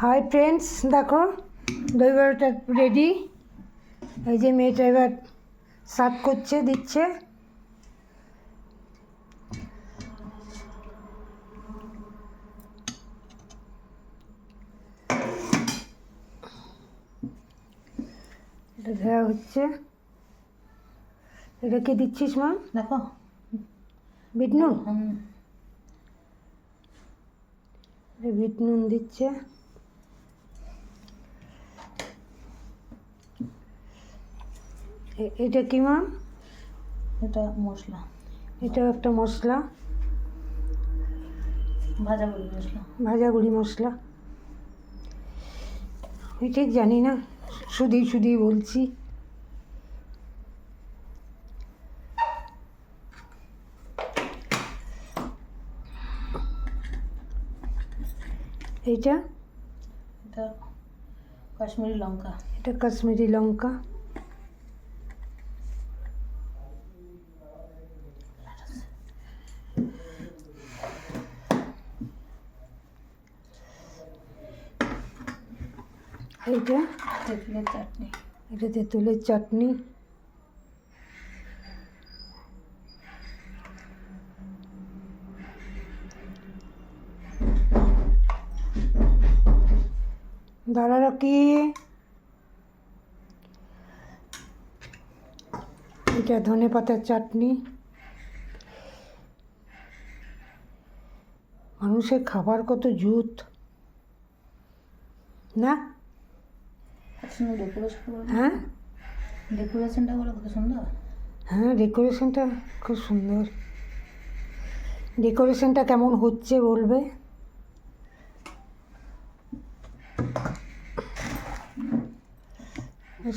Hi friends, দেখো দই বড়াটা রেডি। এই যে মেয়েটা এবার সার্ভ করছে, দিচ্ছে। এটা দেওয়া হচ্ছে। এটা কি দিচ্ছিস মা? দেখো বিট নুন। বিট নুন দিচ্ছে। এটা কি মা? এটা মশলা, এটা একটা মশলা, ভাজা গুঁড়ি মশলা। ভাজা গুঁড়ি মশলা। আমি ঠিক জানি না, শুধুই বলছি। এটা এটা কাশ্মীরি লঙ্কা। এটা কাশ্মীরি লঙ্কা। এইটা তেঁতুলের চাটনি। এটা তেঁতুলের চাটনি। দাঁড়া কি? এটা ধনে পাতার চাটনি। মানুষের খাবার কত জুত না? সুন্দর ডেকোরেশন। হ্যাঁ, ডেকোরেশনটা বলো কত সুন্দর। হ্যাঁ, ডেকোরেশনটা খুব সুন্দর। ডেকোরেশনটা কেমন হচ্ছে বলবে?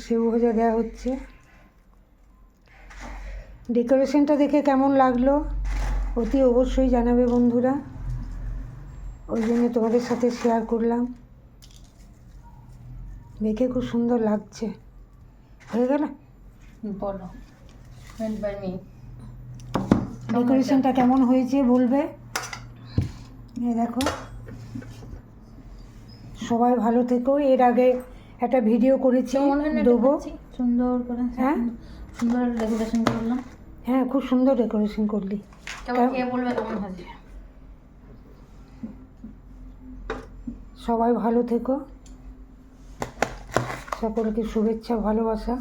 সেও ভাজা দেওয়া হচ্ছে। ডেকোরেশনটা দেখে কেমন লাগলো অতি অবশ্যই জানাবে বন্ধুরা। ওই জন্য তোমাদের সাথে শেয়ার করলাম। দেখে খুব সুন্দর লাগছে। হয়ে গেল? বলো, মেড বাই মি। ডেকোরেশনটা কেমন হয়েছে বলবে। এই দেখো, সবাই ভালো থেকো। এর আগে একটা ভিডিও করেছি, দেবো। সুন্দর করে, হ্যাঁ, সুন্দর ডেকোরেশন করলাম। হ্যাঁ, খুব সুন্দর ডেকোরেশন করলি। কে বলবে কেমন হয়েছে। সবাই ভালো থেকো, সকলকে শুভেচ্ছা, ভালোবাসা।